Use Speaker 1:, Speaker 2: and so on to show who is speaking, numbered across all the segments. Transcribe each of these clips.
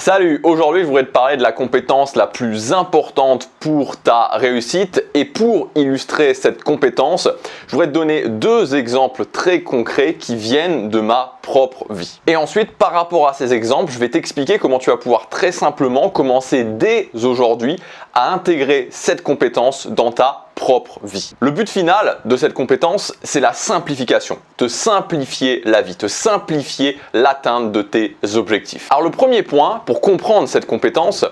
Speaker 1: Salut, aujourd'hui je voudrais te parler de la compétence la plus importante pour ta réussite et pour illustrer cette compétence, je voudrais te donner deux exemples très concrets qui viennent de ma propre vie. Et ensuite, par rapport à ces exemples, je vais t'expliquer comment tu vas pouvoir très simplement commencer dès aujourd'hui à intégrer cette compétence dans ta propre vie. Le but final de cette compétence, c'est la simplification. Te simplifier la vie, te simplifier l'atteinte de tes objectifs. Alors le premier point pour comprendre cette compétence,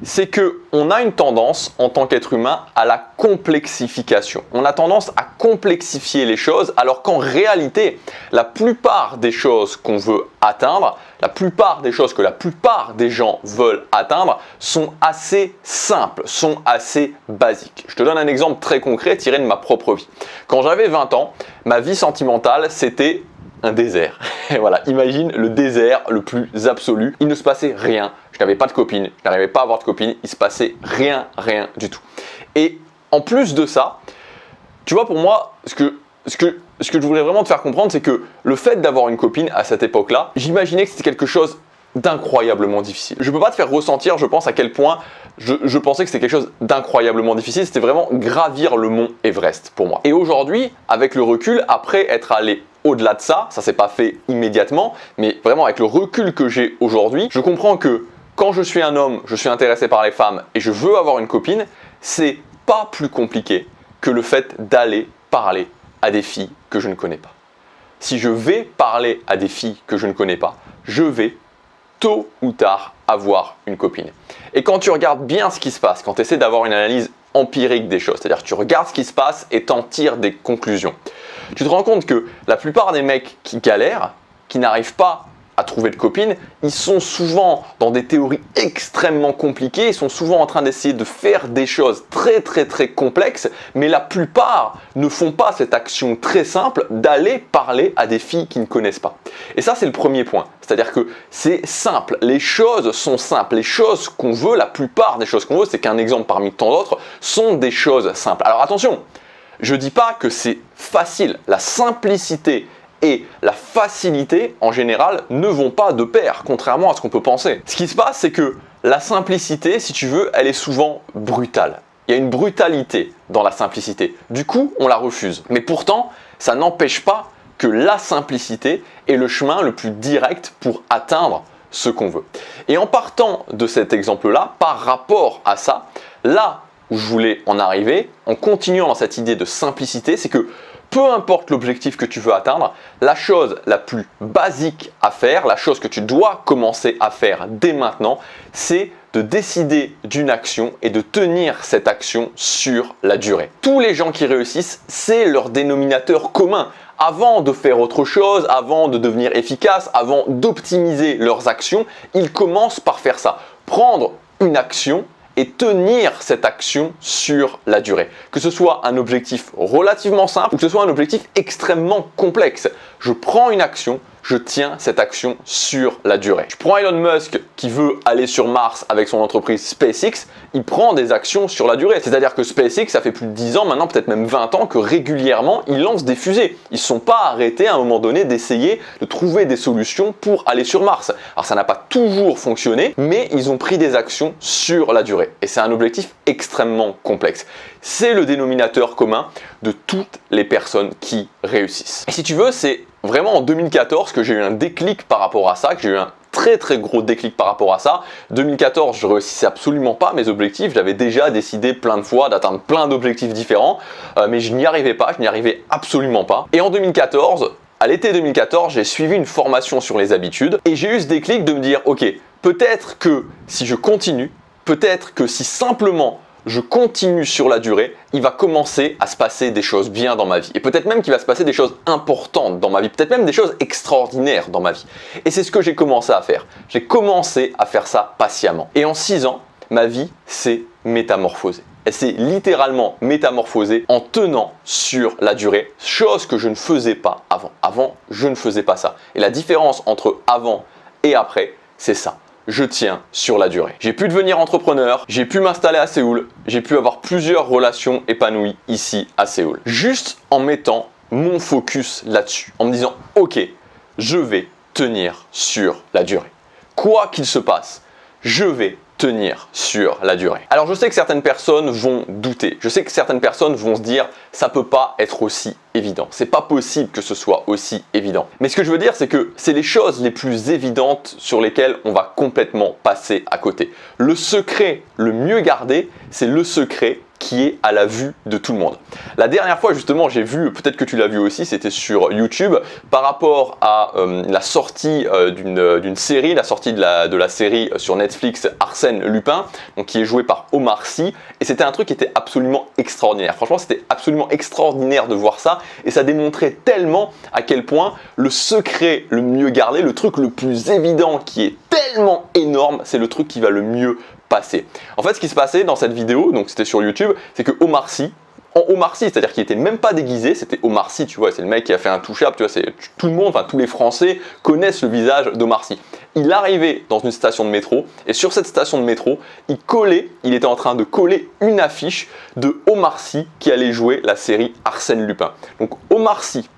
Speaker 1: c'est qu'on a une tendance en tant qu'être humain à la complexification. On a tendance à complexifier les choses alors qu'en réalité, la plupart des choses qu'on veut atteindre, la plupart des choses que la plupart des gens veulent atteindre sont assez simples, sont assez basiques. Je te donne un exemple très concret tiré de ma propre vie. Quand j'avais 20 ans, ma vie sentimentale, c'était un désert. Et voilà, imagine le désert le plus absolu. Il ne se passait rien. Je n'avais pas de copine, je n'arrivais pas à avoir de copine. Il se passait rien du tout. Et en plus de ça, tu vois, pour moi, ce que je voulais vraiment te faire comprendre, c'est que le fait d'avoir une copine à cette époque-là, j'imaginais que c'était quelque chose d'incroyablement difficile. Je ne peux pas te faire ressentir, je pense, à quel point je pensais que c'était quelque chose d'incroyablement difficile. C'était vraiment gravir le mont Everest pour moi. Et aujourd'hui, avec le recul, après être allé au-delà de ça, ça s'est pas fait immédiatement, mais vraiment avec le recul que j'ai aujourd'hui, je comprends que quand je suis un homme, je suis intéressé par les femmes et je veux avoir une copine, c'est pas plus compliqué que le fait d'aller parler à des filles que je ne connais pas. Si je vais parler à des filles que je ne connais pas, je vais tôt ou tard avoir une copine. Et quand tu regardes bien ce qui se passe, quand tu essaies d'avoir une analyse empirique des choses, c'est-à-dire que tu regardes ce qui se passe et t'en tires des conclusions, tu te rends compte que la plupart des mecs qui galèrent, qui n'arrivent pas à trouver de copine, ils sont souvent dans des théories extrêmement compliquées, ils sont souvent en train d'essayer de faire des choses très complexes, mais la plupart ne font pas cette action très simple d'aller parler à des filles qu'ils ne connaissent pas. Et ça, c'est le premier point, c'est-à-dire que c'est simple, les choses sont simples, les choses qu'on veut, la plupart des choses qu'on veut, c'est qu'un exemple parmi tant d'autres, sont des choses simples. Alors attention, je ne dis pas que c'est facile, la simplicité et la facilité, en général, ne vont pas de pair, contrairement à ce qu'on peut penser. Ce qui se passe, c'est que la simplicité, si tu veux, elle est souvent brutale. Il y a une brutalité dans la simplicité. Du coup, on la refuse. Mais pourtant, ça n'empêche pas que la simplicité est le chemin le plus direct pour atteindre ce qu'on veut. Et en partant de cet exemple-là, par rapport à ça, là où je voulais en arriver, en continuant dans cette idée de simplicité, c'est que peu importe l'objectif que tu veux atteindre, la chose la plus basique à faire, la chose que tu dois commencer à faire dès maintenant, c'est de décider d'une action et de tenir cette action sur la durée. Tous les gens qui réussissent, c'est leur dénominateur commun. Avant de faire autre chose, avant de devenir efficace, avant d'optimiser leurs actions, ils commencent par faire ça. Prendre une action et tenir cette action sur la durée. Que ce soit un objectif relativement simple ou que ce soit un objectif extrêmement complexe. Je prends une action, je tiens cette action sur la durée. Je prends Elon Musk qui veut aller sur Mars avec son entreprise SpaceX, il prend des actions sur la durée. C'est-à-dire que SpaceX, ça fait plus de 10 ans maintenant, peut-être même 20 ans, que régulièrement, ils lancent des fusées. Ils ne se sont pas arrêtés à un moment donné d'essayer de trouver des solutions pour aller sur Mars. Alors ça n'a pas toujours fonctionné, mais ils ont pris des actions sur la durée. Et c'est un objectif extrêmement complexe. C'est le dénominateur commun de toutes les personnes qui réussissent. Et si tu veux, c'est vraiment en 2014 que j'ai eu un déclic par rapport à ça, que j'ai eu un très gros déclic par rapport à ça. 2014, je réussissais absolument pas mes objectifs. J'avais déjà décidé plein de fois d'atteindre plein d'objectifs différents, mais je n'y arrivais pas, je n'y arrivais absolument pas. Et en 2014, à l'été 2014, j'ai suivi une formation sur les habitudes et j'ai eu ce déclic de me dire, ok, peut-être que si je continue, peut-être que si simplement je continue sur la durée, il va commencer à se passer des choses bien dans ma vie. Et peut-être même qu'il va se passer des choses importantes dans ma vie, peut-être même des choses extraordinaires dans ma vie. Et c'est ce que j'ai commencé à faire. J'ai commencé à faire ça patiemment. Et en 6 ans, ma vie s'est métamorphosée. Elle s'est littéralement métamorphosée en tenant sur la durée, chose que je ne faisais pas avant. Avant, je ne faisais pas ça. Et la différence entre avant et après, c'est ça. Je tiens sur la durée. J'ai pu devenir entrepreneur, j'ai pu m'installer à Séoul, j'ai pu avoir plusieurs relations épanouies ici à Séoul. Juste en mettant mon focus là-dessus, en me disant ok, je vais tenir sur la durée. Quoi qu'il se passe, je vais tenir sur la durée. Alors je sais que certaines personnes vont douter, je sais que certaines personnes vont se dire ça peut pas être aussi évident, c'est pas possible que ce soit aussi évident. Mais ce que je veux dire c'est que c'est les choses les plus évidentes sur lesquelles on va complètement passer à côté. Le secret le mieux gardé, c'est le secret qui est à la vue de tout le monde. La dernière fois justement j'ai vu, peut-être que tu l'as vu aussi, c'était sur YouTube par rapport à la sortie d'une série, la sortie de la série sur Netflix Arsène Lupin, donc qui est joué par Omar Sy, et c'était un truc qui était absolument extraordinaire. Franchement c'était absolument extraordinaire de voir ça, et ça démontrait tellement à quel point le secret le mieux gardé, le truc le plus évident qui est tellement énorme, c'est le truc qui va le mieux passer. En fait, ce qui se passait dans cette vidéo, donc c'était sur YouTube, c'est que Omar Sy, c'est-à-dire qu'il était même pas déguisé, c'était Omar Sy, tu vois, c'est le mec qui a fait un touch-up, tu vois, c'est tout le monde, enfin tous les Français connaissent le visage d'Omar Sy. Il arrivait dans une station de métro et sur cette station de métro, il était en train de coller une affiche de Omar Sy qui allait jouer la série Arsène Lupin. Donc Omar Sy,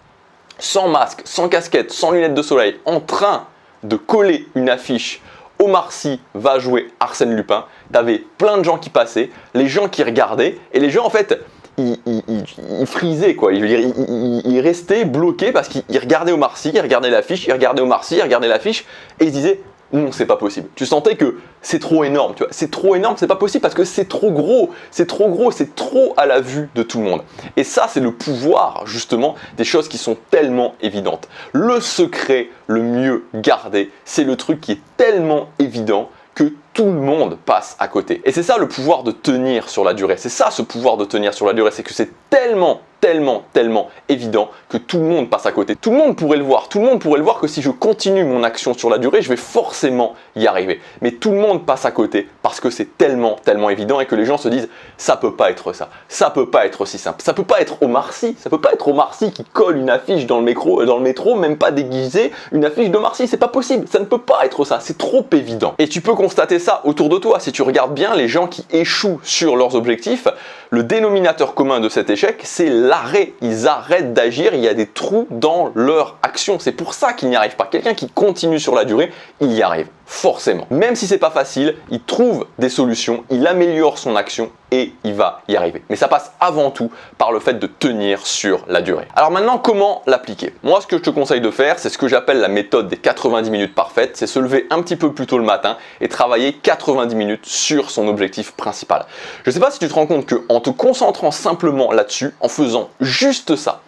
Speaker 1: sans masque, sans casquette, sans lunettes de soleil, en train de coller une affiche Omar Sy va jouer Arsène Lupin. T'avais plein de gens qui passaient, les gens qui regardaient, et les gens en fait, ils frisaient quoi. Ils restaient bloqués parce qu'ils regardaient Omar Sy, ils regardaient l'affiche, ils regardaient Omar Sy, ils regardaient l'affiche, et ils se disaient non, c'est pas possible. Tu sentais que c'est trop énorme, tu vois. C'est trop énorme, c'est pas possible parce que c'est trop gros, c'est trop à la vue de tout le monde. Et ça, c'est le pouvoir justement des choses qui sont tellement évidentes. Le secret le mieux gardé, c'est le truc qui est tellement évident que tout le monde passe à côté. Et c'est ça le pouvoir de tenir sur la durée. C'est ça ce pouvoir de tenir sur la durée, c'est que c'est tellement évident que tout le monde passe à côté. Tout le monde pourrait le voir. Tout le monde pourrait le voir que si je continue mon action sur la durée, je vais forcément y arriver. Mais tout le monde passe à côté parce que c'est tellement évident et que les gens se disent ça peut pas être ça. Ça peut pas être aussi simple. Ça peut pas être Omar Sy. Ça peut pas être Omar Sy qui colle une affiche dans le métro, même pas déguisé, une affiche d'Omar Sy. C'est pas possible. Ça ne peut pas être ça. C'est trop évident. Et tu peux constater ça autour de toi. Si tu regardes bien les gens qui échouent sur leurs objectifs, le dénominateur commun de cet échec, c'est l'arrêt. Ils arrêtent d'agir, il y a des trous dans leur action. C'est pour ça qu'ils n'y arrivent pas. Quelqu'un qui continue sur la durée, il y arrive. Forcément. Même si c'est pas facile, il trouve des solutions, il améliore son action et il va y arriver. Mais ça passe avant tout par le fait de tenir sur la durée. Alors maintenant, comment l'appliquer? Moi, ce que je te conseille de faire, c'est ce que j'appelle la méthode des 90 minutes parfaites. C'est se lever un petit peu plus tôt le matin et travailler 90 minutes sur son objectif principal. Je ne sais pas si tu te rends compte qu'en te concentrant simplement là-dessus, en faisant juste ça,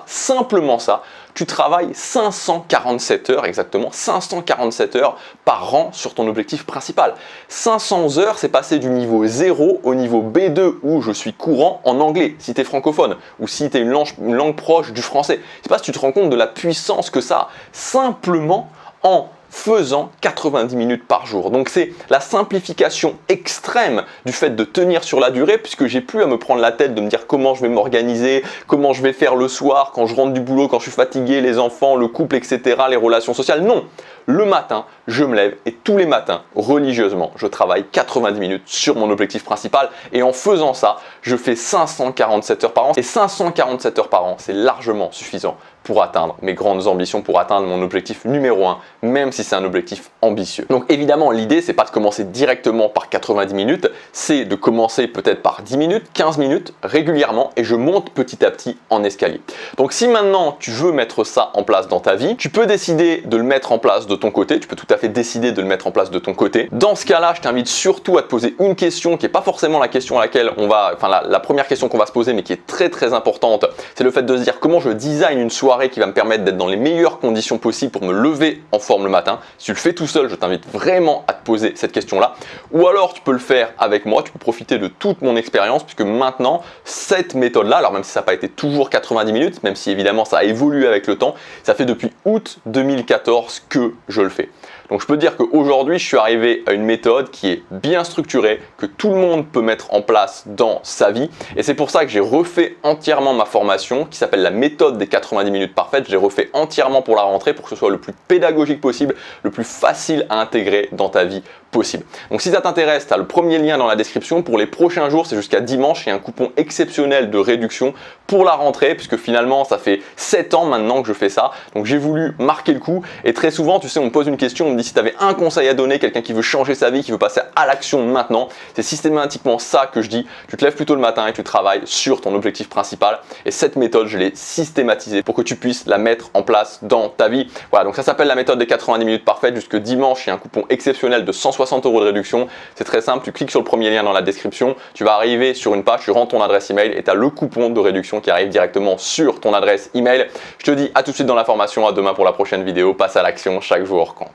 Speaker 1: simplement ça, tu travailles 547 heures, exactement 547 heures par an sur ton objectif principal. 500 heures, c'est passer du niveau 0 au niveau B2 où je suis courant en anglais, si tu es francophone, ou si tu es une langue proche du français. Je sais pas si tu te rends compte de la puissance que ça a, simplement en faisant 90 minutes par jour. Donc c'est la simplification extrême du fait de tenir sur la durée, puisque j'ai plus à me prendre la tête de me dire comment je vais m'organiser, comment je vais faire le soir, quand je rentre du boulot, quand je suis fatigué, les enfants, le couple, etc., les relations sociales. Non, le matin, je me lève et tous les matins, religieusement, je travaille 90 minutes sur mon objectif principal et en faisant ça, je fais 547 heures par an et 547 heures par an, c'est largement suffisant pour atteindre mes grandes ambitions, pour atteindre mon objectif numéro 1, même si c'est un objectif ambitieux. Donc évidemment, l'idée, c'est pas de commencer directement par 90 minutes, c'est de commencer peut-être par 10 minutes, 15 minutes, régulièrement, et je monte petit à petit en escalier. Donc si maintenant tu veux mettre ça en place dans ta vie, tu peux décider de le mettre en place de ton côté, tu peux tout à fait décider de le mettre en place de ton côté. Dans ce cas-là, je t'invite surtout à te poser une question qui n'est pas forcément la question à laquelle on va, enfin la première question qu'on va se poser, mais qui est très importante, c'est le fait de se dire comment je design une soirée qui va me permettre d'être dans les meilleures conditions possibles pour me lever en forme le matin. Si tu le fais tout seul, je t'invite vraiment à te poser cette question-là. Ou alors tu peux le faire avec moi, tu peux profiter de toute mon expérience, puisque maintenant, cette méthode-là, alors même si ça n'a pas été toujours 90 minutes, même si évidemment ça a évolué avec le temps, ça fait depuis août 2014 que je le fais. Donc je peux dire qu'aujourd'hui, je suis arrivé à une méthode qui est bien structurée, que tout le monde peut mettre en place dans sa vie. Et c'est pour ça que j'ai refait entièrement ma formation qui s'appelle la méthode des 90 minutes parfaites. J'ai refait entièrement pour la rentrée pour que ce soit le plus pédagogique possible, le plus facile à intégrer dans ta vie possible. Donc si ça t'intéresse, tu as le premier lien dans la description. Pour les prochains jours, c'est jusqu'à dimanche, il y a un coupon exceptionnel de réduction pour la rentrée, puisque finalement, ça fait 7 ans maintenant que je fais ça. Donc j'ai voulu marquer le coup. Et très souvent, tu sais, on me pose une question, on me me dis si tu avais un conseil à donner, quelqu'un qui veut changer sa vie, qui veut passer à l'action maintenant, c'est systématiquement ça que je dis. Tu te lèves plutôt le matin et tu travailles sur ton objectif principal. Et cette méthode, je l'ai systématisée pour que tu puisses la mettre en place dans ta vie. Voilà, donc ça s'appelle la méthode des 90 minutes parfaites. Jusque dimanche, il y a un coupon exceptionnel de 160 € de réduction. C'est très simple, tu cliques sur le premier lien dans la description, tu vas arriver sur une page, tu rentres ton adresse email et tu as le coupon de réduction qui arrive directement sur ton adresse email. Je te dis à tout de suite dans la formation, à demain pour la prochaine vidéo. Passe à l'action, chaque jour compte.